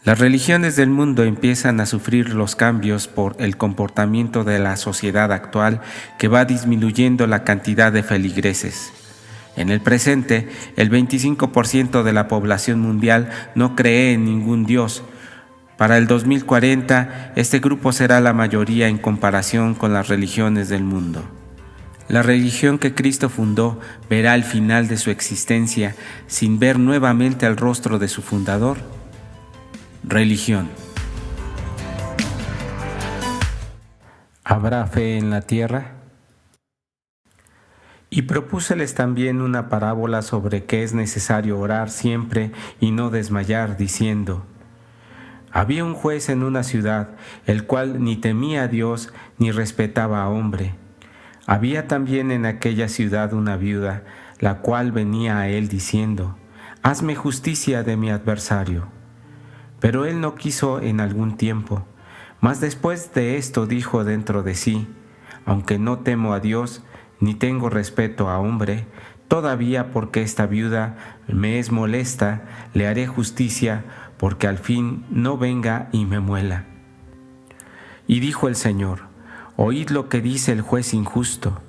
Las religiones del mundo empiezan a sufrir los cambios por el comportamiento de la sociedad actual que va disminuyendo la cantidad de feligreses. En el presente, el 25% de la población mundial no cree en ningún Dios. Para el 2040, este grupo será la mayoría en comparación con las religiones del mundo. La religión que Cristo fundó verá el final de su existencia sin ver nuevamente el rostro de su fundador. Religión. ¿Habrá fe en la tierra? Y propúseles también una parábola sobre que es necesario orar siempre y no desmayar, diciendo: había un juez en una ciudad, el cual ni temía a Dios ni respetaba a hombre. Había también en aquella ciudad una viuda, la cual venía a él diciendo: hazme justicia de mi adversario. Pero él no quiso en algún tiempo. Mas después de esto dijo dentro de sí: aunque no temo a Dios, ni tengo respeto a hombre, todavía porque esta viuda me es molesta, le haré justicia, porque al fin no venga y me muela. Y dijo el Señor: oíd lo que dice el juez injusto.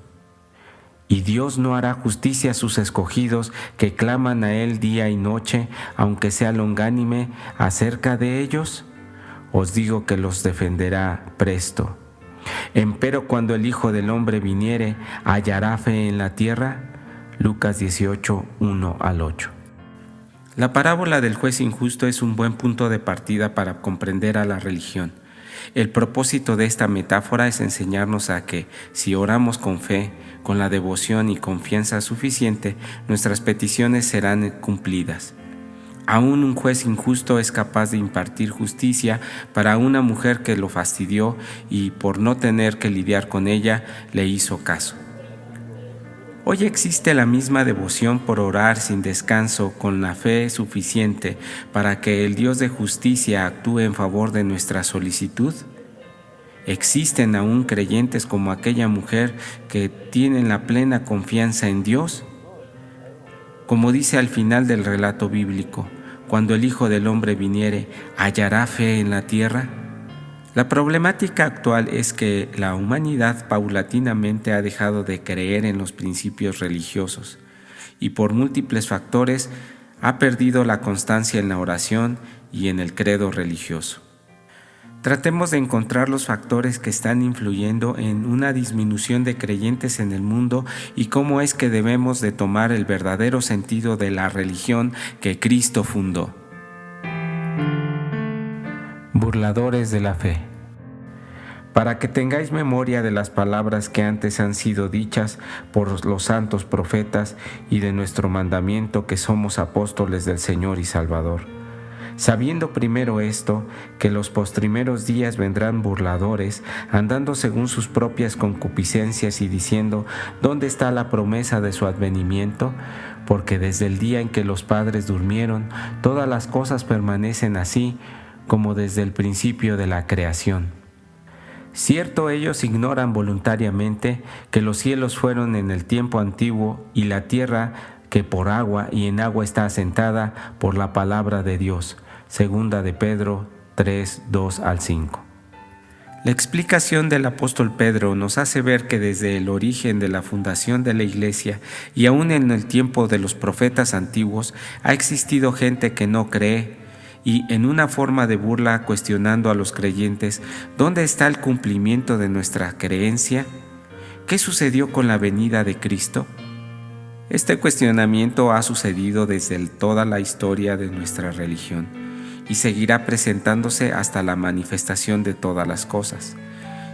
¿Y Dios no hará justicia a sus escogidos que claman a Él día y noche, aunque sea longánime acerca de ellos? Os digo que los defenderá presto. Empero cuando el Hijo del Hombre viniere, ¿hallará fe en la tierra? Lucas 18, 1-8. La parábola del juez injusto es un buen punto de partida para comprender a la religión. El propósito de esta metáfora es enseñarnos a que, si oramos con fe, con la devoción y confianza suficiente, nuestras peticiones serán cumplidas. Aún un juez injusto es capaz de impartir justicia para una mujer que lo fastidió y, por no tener que lidiar con ella, le hizo caso. Hoy existe la misma devoción por orar sin descanso con la fe suficiente para que el Dios de justicia actúe en favor de nuestra solicitud. ¿Existen aún creyentes como aquella mujer que tienen la plena confianza en Dios? Como dice al final del relato bíblico, cuando el Hijo del Hombre viniere, ¿hallará fe en la tierra? La problemática actual es que la humanidad paulatinamente ha dejado de creer en los principios religiosos y por múltiples factores ha perdido la constancia en la oración y en el credo religioso. Tratemos de encontrar los factores que están influyendo en una disminución de creyentes en el mundo y cómo es que debemos de tomar el verdadero sentido de la religión que Cristo fundó. Burladores de la fe. Para que tengáis memoria de las palabras que antes han sido dichas por los santos profetas y de nuestro mandamiento que somos apóstoles del Señor y Salvador. Sabiendo primero esto, que los postrimeros días vendrán burladores, andando según sus propias concupiscencias y diciendo: ¿dónde está la promesa de su advenimiento? Porque desde el día en que los padres durmieron, todas las cosas permanecen así, como desde el principio de la creación. Cierto, ellos ignoran voluntariamente que los cielos fueron en el tiempo antiguo y la tierra que por agua y en agua está asentada por la palabra de Dios. Segunda de Pedro 3, 2-5. La explicación del apóstol Pedro nos hace ver que desde el origen de la fundación de la Iglesia y aún en el tiempo de los profetas antiguos ha existido gente que no cree y en una forma de burla cuestionando a los creyentes: ¿dónde está el cumplimiento de nuestra creencia? ¿Qué sucedió con la venida de Cristo? Este cuestionamiento ha sucedido desde toda la historia de nuestra religión y seguirá presentándose hasta la manifestación de todas las cosas.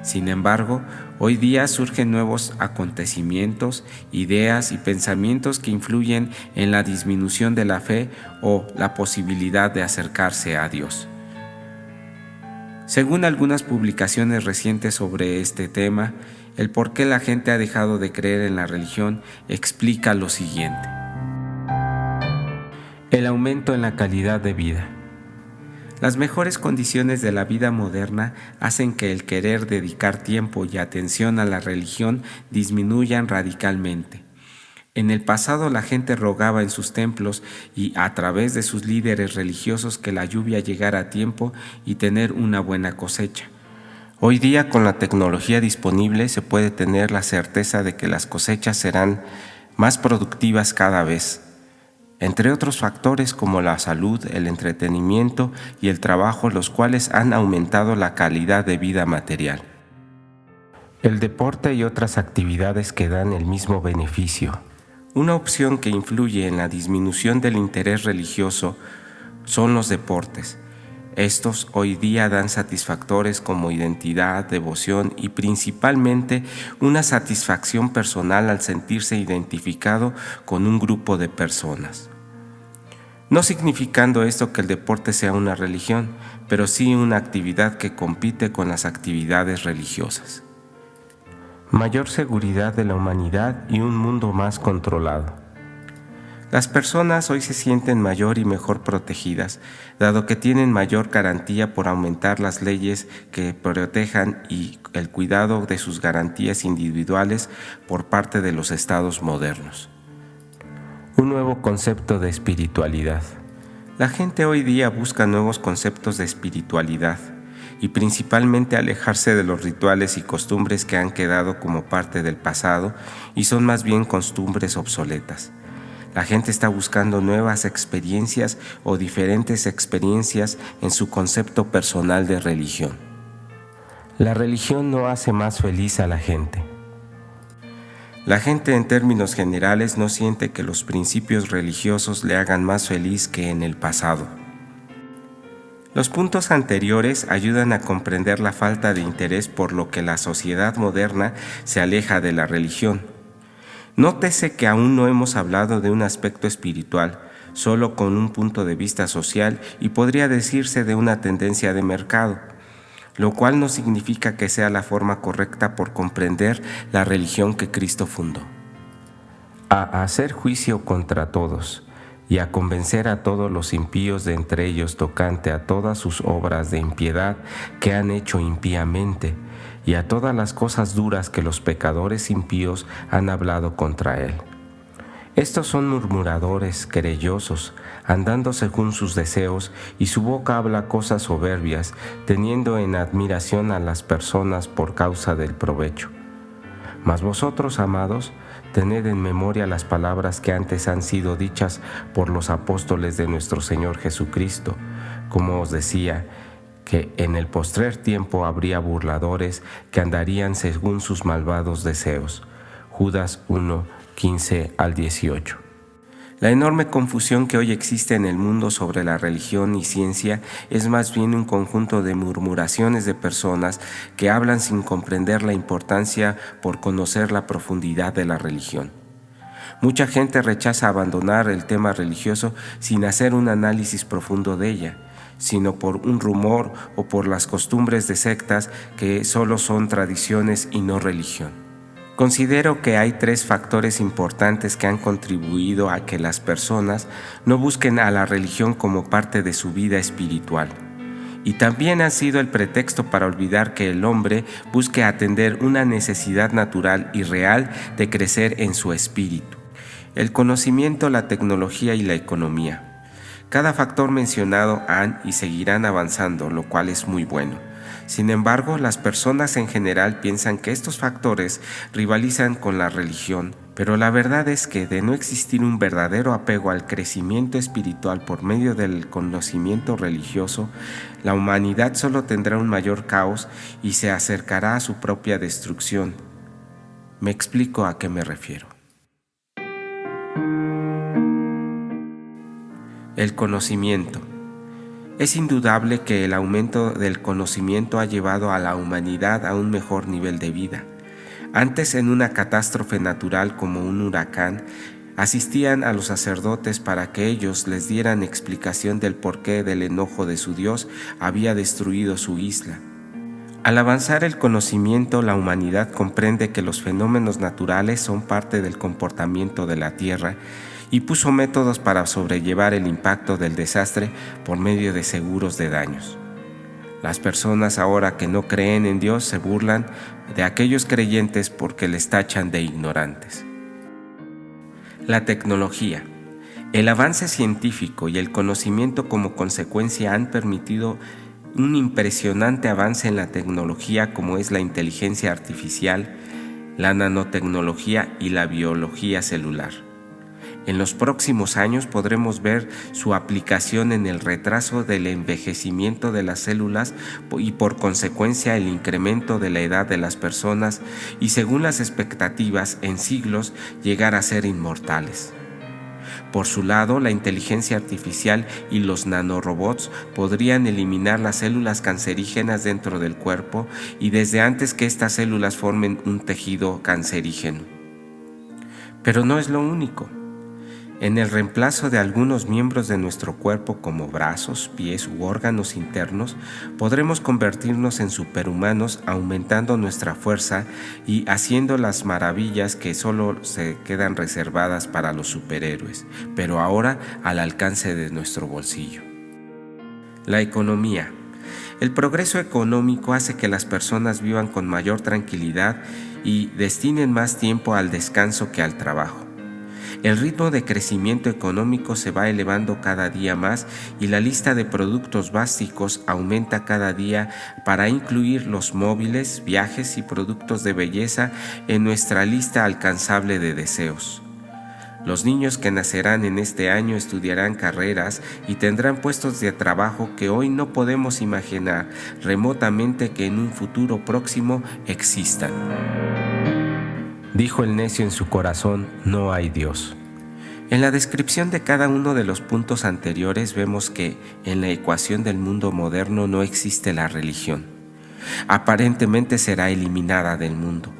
Sin embargo, hoy día surgen nuevos acontecimientos, ideas y pensamientos que influyen en la disminución de la fe o la posibilidad de acercarse a Dios. Según algunas publicaciones recientes sobre este tema, el por qué la gente ha dejado de creer en la religión explica lo siguiente. El aumento en la calidad de vida. Las mejores condiciones de la vida moderna hacen que el querer dedicar tiempo y atención a la religión disminuyan radicalmente. En el pasado la gente rogaba en sus templos y a través de sus líderes religiosos que la lluvia llegara a tiempo y tener una buena cosecha. Hoy día, con la tecnología disponible, se puede tener la certeza de que las cosechas serán más productivas cada vez, entre otros factores como la salud, el entretenimiento y el trabajo, los cuales han aumentado la calidad de vida material. El deporte y otras actividades que dan el mismo beneficio. Una opción que influye en la disminución del interés religioso son los deportes. Estos hoy día dan satisfactores como identidad, devoción y principalmente una satisfacción personal al sentirse identificado con un grupo de personas. No significando esto que el deporte sea una religión, pero sí una actividad que compite con las actividades religiosas. Mayor seguridad de la humanidad y un mundo más controlado. Las personas hoy se sienten mayor y mejor protegidas, dado que tienen mayor garantía por aumentar las leyes que protejan y el cuidado de sus garantías individuales por parte de los estados modernos. Un nuevo concepto de espiritualidad. La gente hoy día busca nuevos conceptos de espiritualidad y principalmente alejarse de los rituales y costumbres que han quedado como parte del pasado y son más bien costumbres obsoletas. La gente está buscando nuevas experiencias o diferentes experiencias en su concepto personal de religión. La religión no hace más feliz a la gente. La gente en términos generales no siente que los principios religiosos le hagan más feliz que en el pasado. Los puntos anteriores ayudan a comprender la falta de interés por lo que la sociedad moderna se aleja de la religión. Nótese que aún no hemos hablado de un aspecto espiritual, solo con un punto de vista social y podría decirse de una tendencia de mercado, lo cual no significa que sea la forma correcta por comprender la religión que Cristo fundó. A hacer juicio contra todos y a convencer a todos los impíos de entre ellos tocante a todas sus obras de impiedad que han hecho impíamente, y a todas las cosas duras que los pecadores impíos han hablado contra él. Estos son murmuradores, querellosos, andando según sus deseos, y su boca habla cosas soberbias, teniendo en admiración a las personas por causa del provecho. Mas vosotros, amados, tened en memoria las palabras que antes han sido dichas por los apóstoles de nuestro Señor Jesucristo, como os decía, que en el postrer tiempo habría burladores que andarían según sus malvados deseos. Judas 1, 15 al 18. La enorme confusión que hoy existe en el mundo sobre la religión y ciencia es más bien un conjunto de murmuraciones de personas que hablan sin comprender la importancia por conocer la profundidad de la religión. Mucha gente rechaza abandonar el tema religioso sin hacer un análisis profundo de ella, sino por un rumor o por las costumbres de sectas que solo son tradiciones y no religión. Considero que hay 3 factores importantes que han contribuido a que las personas no busquen a la religión como parte de su vida espiritual, y también han sido el pretexto para olvidar que el hombre busque atender una necesidad natural y real de crecer en su espíritu: el conocimiento, la tecnología y la economía. Cada factor mencionado han y seguirán avanzando, lo cual es muy bueno. Sin embargo, las personas en general piensan que estos factores rivalizan con la religión, pero la verdad es que de no existir un verdadero apego al crecimiento espiritual por medio del conocimiento religioso, la humanidad solo tendrá un mayor caos y se acercará a su propia destrucción. Me explico a qué me refiero. El conocimiento. Es indudable que el aumento del conocimiento ha llevado a la humanidad a un mejor nivel de vida. Antes, en una catástrofe natural como un huracán, asistían a los sacerdotes para que ellos les dieran explicación del porqué del enojo de su Dios había destruido su isla. Al avanzar el conocimiento, la humanidad comprende que los fenómenos naturales son parte del comportamiento de la Tierra y puso métodos para sobrellevar el impacto del desastre por medio de seguros de daños. Las personas ahora que no creen en Dios se burlan de aquellos creyentes porque les tachan de ignorantes. La tecnología. El avance científico y el conocimiento como consecuencia han permitido un impresionante avance en la tecnología como es la inteligencia artificial, la nanotecnología y la biología celular. En los próximos años podremos ver su aplicación en el retraso del envejecimiento de las células y por consecuencia el incremento de la edad de las personas y según las expectativas en siglos llegar a ser inmortales. Por su lado, la inteligencia artificial y los nanorobots podrían eliminar las células cancerígenas dentro del cuerpo y desde antes que estas células formen un tejido cancerígeno. Pero no es lo único. En el reemplazo de algunos miembros de nuestro cuerpo como brazos, pies u órganos internos, podremos convertirnos en superhumanos aumentando nuestra fuerza y haciendo las maravillas que solo se quedan reservadas para los superhéroes, pero ahora al alcance de nuestro bolsillo. La economía. El progreso económico hace que las personas vivan con mayor tranquilidad y destinen más tiempo al descanso que al trabajo. El ritmo de crecimiento económico se va elevando cada día más y la lista de productos básicos aumenta cada día para incluir los móviles, viajes y productos de belleza en nuestra lista alcanzable de deseos. Los niños que nacerán en este año estudiarán carreras y tendrán puestos de trabajo que hoy no podemos imaginar remotamente que en un futuro próximo existan. Dijo el necio en su corazón, no hay Dios. En la descripción de cada uno de los puntos anteriores vemos que en la ecuación del mundo moderno no existe la religión. Aparentemente será eliminada del mundo.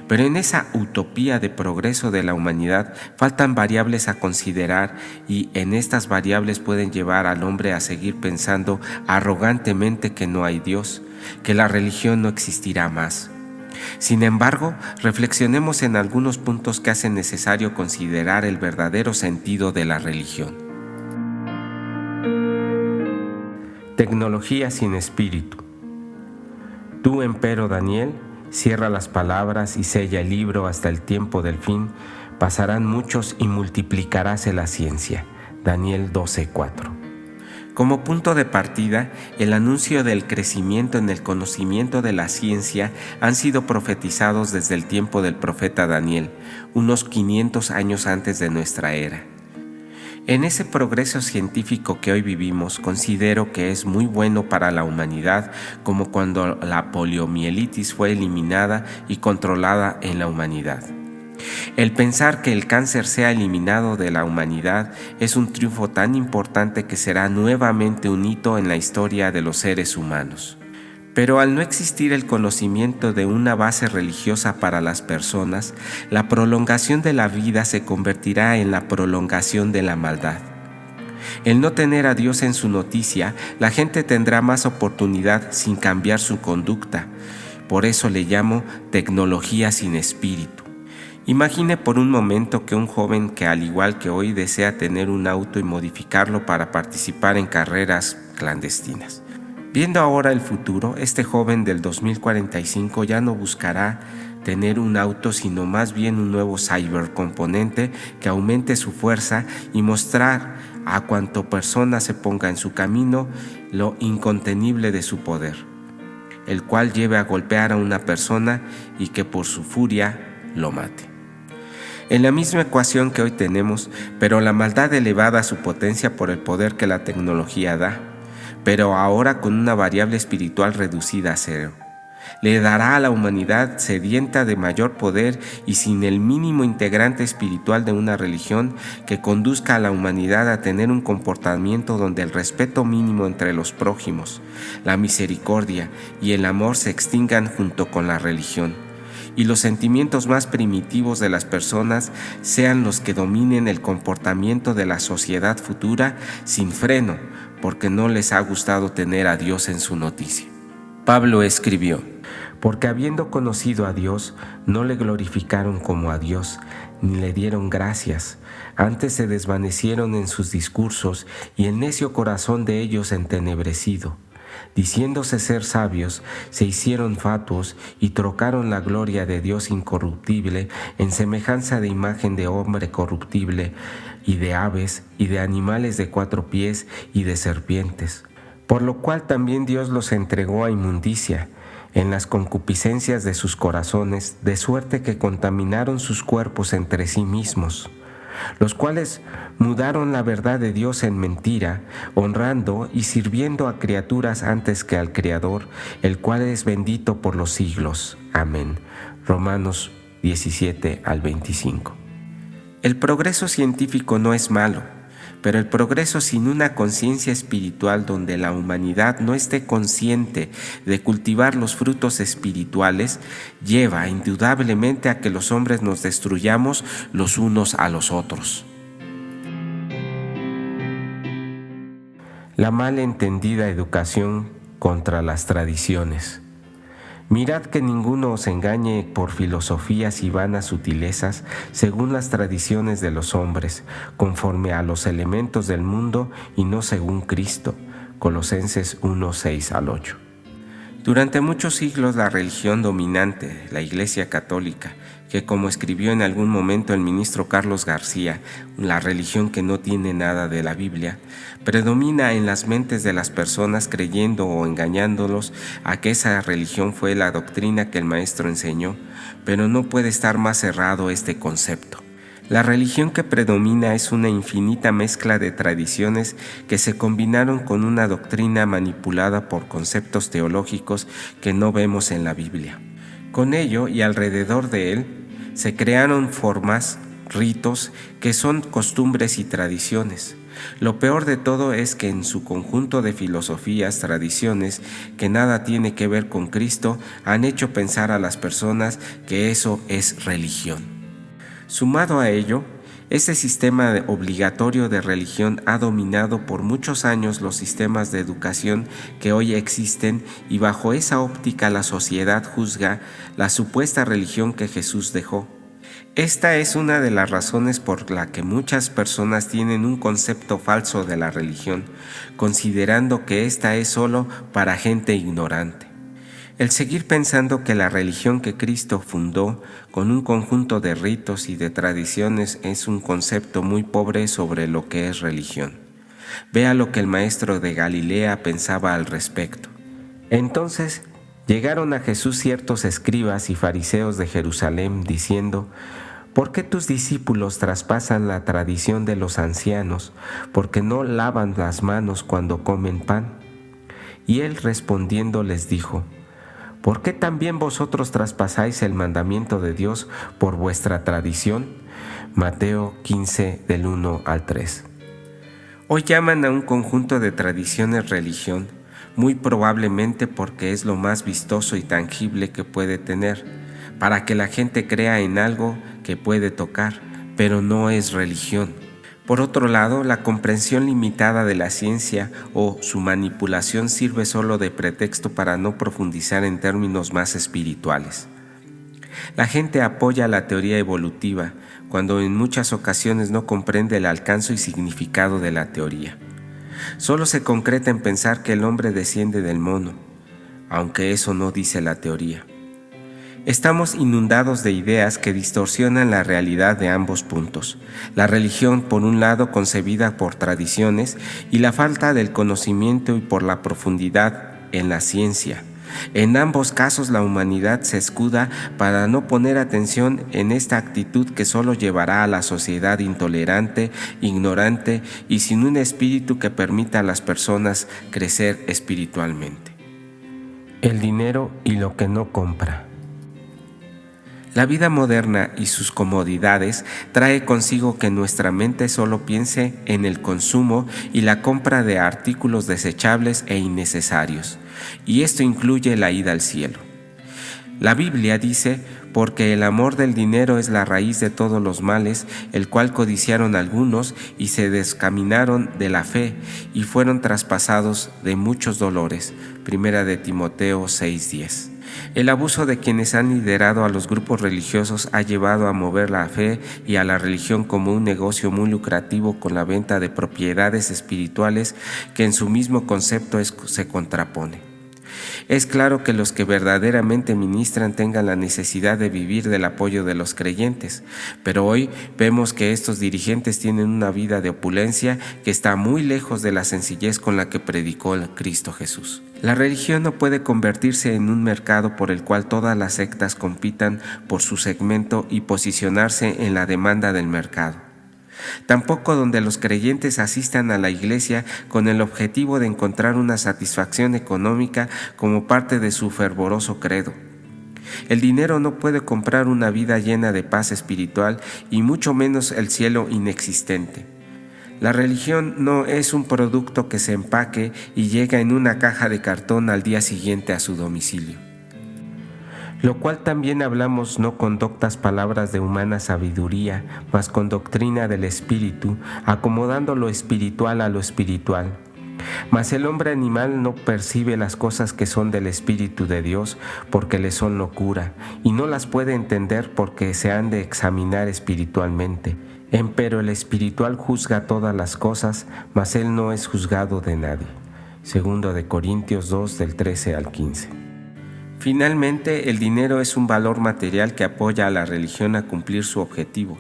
Pero en esa utopía de progreso de la humanidad faltan variables a considerar y en estas variables pueden llevar al hombre a seguir pensando arrogantemente que no hay Dios, que la religión no existirá más. Sin embargo, reflexionemos en algunos puntos que hacen necesario considerar el verdadero sentido de la religión. Tecnología sin espíritu. Tú, empero, Daniel, cierra las palabras y sella el libro hasta el tiempo del fin. Pasarán muchos y multiplicaráse la ciencia. Daniel 12:4. Como punto de partida, el anuncio del crecimiento en el conocimiento de la ciencia han sido profetizados desde el tiempo del profeta Daniel, unos 500 años antes de nuestra era. En ese progreso científico que hoy vivimos, considero que es muy bueno para la humanidad, como cuando la poliomielitis fue eliminada y controlada en la humanidad. El pensar que el cáncer sea eliminado de la humanidad es un triunfo tan importante que será nuevamente un hito en la historia de los seres humanos. Pero al no existir el conocimiento de una base religiosa para las personas, la prolongación de la vida se convertirá en la prolongación de la maldad. El no tener a Dios en su noticia, la gente tendrá más oportunidad sin cambiar su conducta. Por eso le llamo tecnología sin espíritu. Imagine por un momento que un joven que al igual que hoy desea tener un auto y modificarlo para participar en carreras clandestinas. Viendo ahora el futuro, este joven del 2045 ya no buscará tener un auto, sino más bien un nuevo cybercomponente que aumente su fuerza y mostrar a cuanto persona se ponga en su camino lo incontenible de su poder, el cual lleve a golpear a una persona y que por su furia lo mate. En la misma ecuación que hoy tenemos, pero la maldad elevada a su potencia por el poder que la tecnología da, pero ahora con una variable espiritual reducida a cero. Le dará a la humanidad sedienta de mayor poder y sin el mínimo integrante espiritual de una religión que conduzca a la humanidad a tener un comportamiento donde el respeto mínimo entre los prójimos, la misericordia y el amor se extingan junto con la religión. Y los sentimientos más primitivos de las personas sean los que dominen el comportamiento de la sociedad futura sin freno, porque no les ha gustado tener a Dios en su noticia. Pablo escribió: porque habiendo conocido a Dios, no le glorificaron como a Dios, ni le dieron gracias. Antes se desvanecieron en sus discursos, y el necio corazón de ellos entenebrecido. Diciéndose ser sabios, se hicieron fatuos y trocaron la gloria de Dios incorruptible en semejanza de imagen de hombre corruptible, y de aves, y de animales de 4 pies, y de serpientes. Por lo cual también Dios los entregó a inmundicia, en las concupiscencias de sus corazones, de suerte que contaminaron sus cuerpos entre sí mismos, los cuales mudaron la verdad de Dios en mentira, honrando y sirviendo a criaturas antes que al Creador, el cual es bendito por los siglos. Amén. Romanos 17 al 25. El progreso científico no es malo, pero el progreso sin una conciencia espiritual donde la humanidad no esté consciente de cultivar los frutos espirituales lleva indudablemente a que los hombres nos destruyamos los unos a los otros. La mal entendida educación contra las tradiciones. Mirad que ninguno os engañe por filosofías y vanas sutilezas, según las tradiciones de los hombres, conforme a los elementos del mundo y no según Cristo. Colosenses 1, 6 al 8. Durante muchos siglos la religión dominante, la Iglesia Católica, que como escribió en algún momento el ministro Carlos García, la religión que no tiene nada de la Biblia, predomina en las mentes de las personas creyendo o engañándolos a que esa religión fue la doctrina que el maestro enseñó, pero no puede estar más cerrado este concepto. La religión que predomina es una infinita mezcla de tradiciones que se combinaron con una doctrina manipulada por conceptos teológicos que no vemos en la Biblia. Con ello y alrededor de él se crearon formas, ritos, que son costumbres y tradiciones. Lo peor de todo es que en su conjunto de filosofías, tradiciones, que nada tiene que ver con Cristo, han hecho pensar a las personas que eso es religión. Sumado a ello, este sistema obligatorio de religión ha dominado por muchos años los sistemas de educación que hoy existen y bajo esa óptica la sociedad juzga la supuesta religión que Jesús dejó. Esta es una de las razones por la que muchas personas tienen un concepto falso de la religión, considerando que esta es solo para gente ignorante. El seguir pensando que la religión que Cristo fundó con un conjunto de ritos y de tradiciones es un concepto muy pobre sobre lo que es religión. Vea lo que el maestro de Galilea pensaba al respecto. Entonces llegaron a Jesús ciertos escribas y fariseos de Jerusalén diciendo: ¿Por qué tus discípulos traspasan la tradición de los ancianos, porque no lavan las manos cuando comen pan? Y él respondiendo les dijo: ¿Por qué también vosotros traspasáis el mandamiento de Dios por vuestra tradición? Mateo 15, del 1 al 3. Hoy llaman a un conjunto de tradiciones religión, muy probablemente porque es lo más vistoso y tangible que puede tener, para que la gente crea en algo que puede tocar, pero no es religión. Por otro lado, la comprensión limitada de la ciencia o su manipulación sirve solo de pretexto para no profundizar en términos más espirituales. La gente apoya la teoría evolutiva cuando en muchas ocasiones no comprende el alcance y significado de la teoría. Solo se concreta en pensar que el hombre desciende del mono, aunque eso no dice la teoría. Estamos inundados de ideas que distorsionan la realidad de ambos puntos. La religión, por un lado, concebida por tradiciones, y la falta del conocimiento y por la profundidad en la ciencia. En ambos casos la humanidad se escuda para no poner atención en esta actitud que solo llevará a la sociedad intolerante, ignorante y sin un espíritu que permita a las personas crecer espiritualmente. El dinero y lo que no compra. La vida moderna y sus comodidades trae consigo que nuestra mente solo piense en el consumo y la compra de artículos desechables e innecesarios, y esto incluye la ida al cielo. La Biblia dice: porque el amor del dinero es la raíz de todos los males, el cual codiciaron algunos y se descaminaron de la fe y fueron traspasados de muchos dolores. Primera de Timoteo 6:10. El abuso de quienes han liderado a los grupos religiosos ha llevado a mover la fe y a la religión como un negocio muy lucrativo con la venta de propiedades espirituales que en su mismo concepto se contrapone. Es claro que los que verdaderamente ministran tengan la necesidad de vivir del apoyo de los creyentes, pero hoy vemos que estos dirigentes tienen una vida de opulencia que está muy lejos de la sencillez con la que predicó el Cristo Jesús. La religión no puede convertirse en un mercado por el cual todas las sectas compitan por su segmento y posicionarse en la demanda del mercado. Tampoco donde los creyentes asistan a la iglesia con el objetivo de encontrar una satisfacción económica como parte de su fervoroso credo. El dinero no puede comprar una vida llena de paz espiritual y mucho menos el cielo inexistente. La religión no es un producto que se empaque y llega en una caja de cartón al día siguiente a su domicilio. Lo cual también hablamos no con doctas palabras de humana sabiduría, mas con doctrina del Espíritu, acomodando lo espiritual a lo espiritual. Mas el hombre animal no percibe las cosas que son del Espíritu de Dios porque le son locura, y no las puede entender porque se han de examinar espiritualmente. Empero el espiritual juzga todas las cosas, mas él no es juzgado de nadie. 2 de Corintios 2, del 13 al 15. Finalmente, el dinero es un valor material que apoya a la religión a cumplir su objetivo,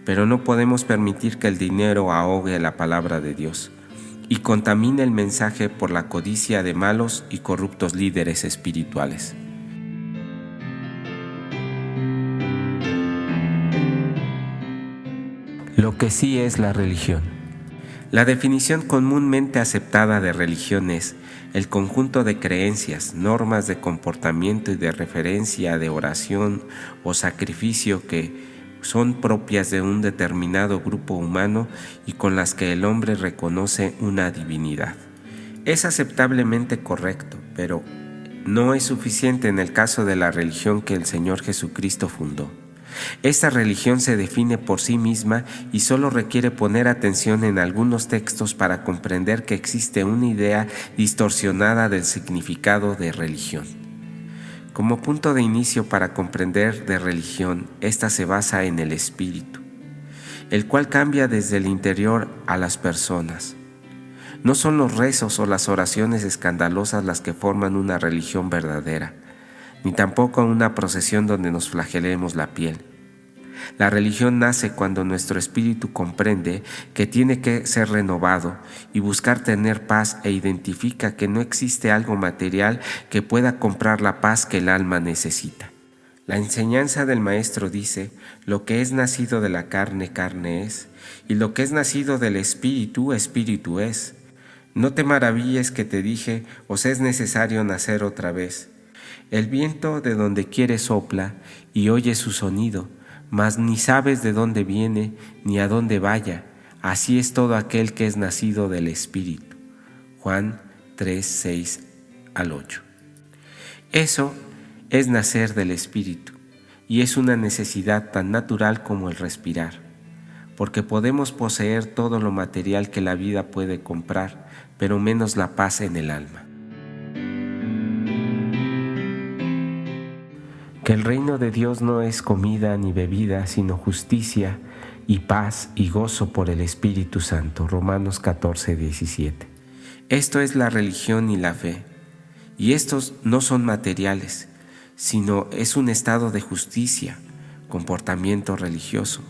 pero no podemos permitir que el dinero ahogue la palabra de Dios y contamine el mensaje por la codicia de malos y corruptos líderes espirituales. Lo que sí es la religión. La definición comúnmente aceptada de religión es el conjunto de creencias, normas de comportamiento y de referencia de oración o sacrificio que son propias de un determinado grupo humano y con las que el hombre reconoce una divinidad. Es aceptablemente correcto, pero no es suficiente en el caso de la religión que el Señor Jesucristo fundó. Esta religión se define por sí misma y solo requiere poner atención en algunos textos para comprender que existe una idea distorsionada del significado de religión. Como punto de inicio para comprender de religión, esta se basa en el espíritu, el cual cambia desde el interior a las personas. No son los rezos o las oraciones escandalosas las que forman una religión verdadera, ni tampoco una procesión donde nos flagelemos la piel. La religión nace cuando nuestro espíritu comprende que tiene que ser renovado y buscar tener paz e identifica que no existe algo material que pueda comprar la paz que el alma necesita. La enseñanza del Maestro dice: lo que es nacido de la carne, carne es, y lo que es nacido del espíritu, espíritu es. No te maravilles que te dije, os es necesario nacer otra vez. El viento de donde quiere sopla y oye su sonido, mas ni sabes de dónde viene ni a dónde vaya. Así es todo aquel que es nacido del Espíritu. Juan 3, 6 al 8. Eso es nacer del Espíritu, y es una necesidad tan natural como el respirar, porque podemos poseer todo lo material que la vida puede comprar, pero menos la paz en el alma. Que el reino de Dios no es comida ni bebida, sino justicia y paz y gozo por el Espíritu Santo. Romanos 14, 17. Esto es la religión y la fe, y estos no son materiales, sino es un estado de justicia, comportamiento religioso,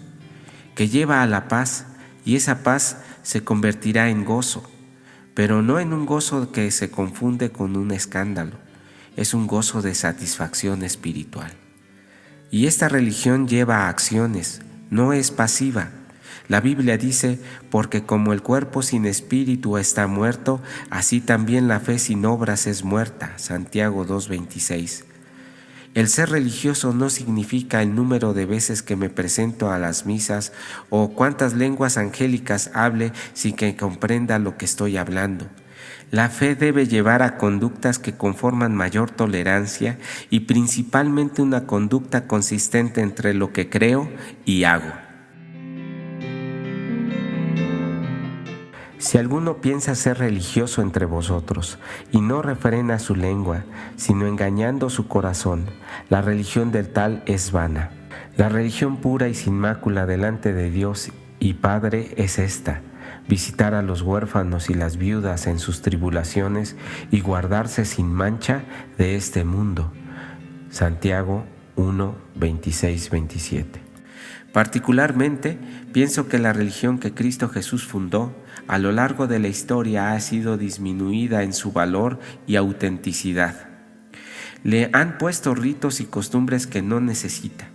que lleva a la paz, y esa paz se convertirá en gozo, pero no en un gozo que se confunde con un escándalo. Es un gozo de satisfacción espiritual. Y esta religión lleva a acciones, no es pasiva. La Biblia dice: porque como el cuerpo sin espíritu está muerto, así también la fe sin obras es muerta. Santiago 2:26. El ser religioso no significa el número de veces que me presento a las misas o cuántas lenguas angélicas hable sin que comprenda lo que estoy hablando. La fe debe llevar a conductas que conforman mayor tolerancia y principalmente una conducta consistente entre lo que creo y hago. Si alguno piensa ser religioso entre vosotros y no refrena su lengua, sino engañando su corazón, la religión del tal es vana. La religión pura y sin mácula delante de Dios y Padre es esta: visitar a los huérfanos y las viudas en sus tribulaciones y guardarse sin mancha de este mundo. Santiago 1, 26, 27. Particularmente, pienso que la religión que Cristo Jesús fundó a lo largo de la historia ha sido disminuida en su valor y autenticidad. Le han puesto ritos y costumbres que no necesita,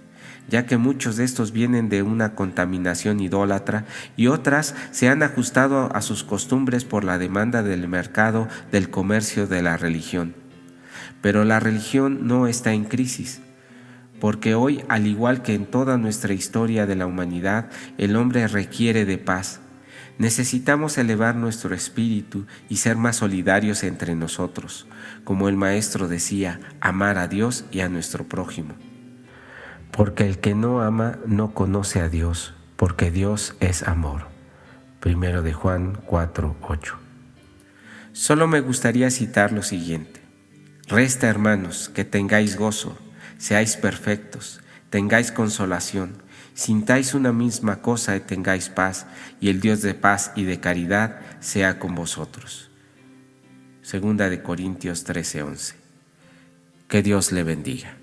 ya que muchos de estos vienen de una contaminación idólatra y otras se han ajustado a sus costumbres por la demanda del mercado del comercio de la religión. Pero la religión no está en crisis, porque hoy, al igual que en toda nuestra historia de la humanidad, el hombre requiere de paz. Necesitamos elevar nuestro espíritu y ser más solidarios entre nosotros, como el Maestro decía, amar a Dios y a nuestro prójimo. Porque el que no ama no conoce a Dios, porque Dios es amor. 1 de Juan 4, 8. Solo me gustaría citar lo siguiente. Resta, hermanos, que tengáis gozo, seáis perfectos, tengáis consolación, sintáis una misma cosa y tengáis paz, y el Dios de paz y de caridad sea con vosotros. 2 de Corintios 13:11. Que Dios le bendiga.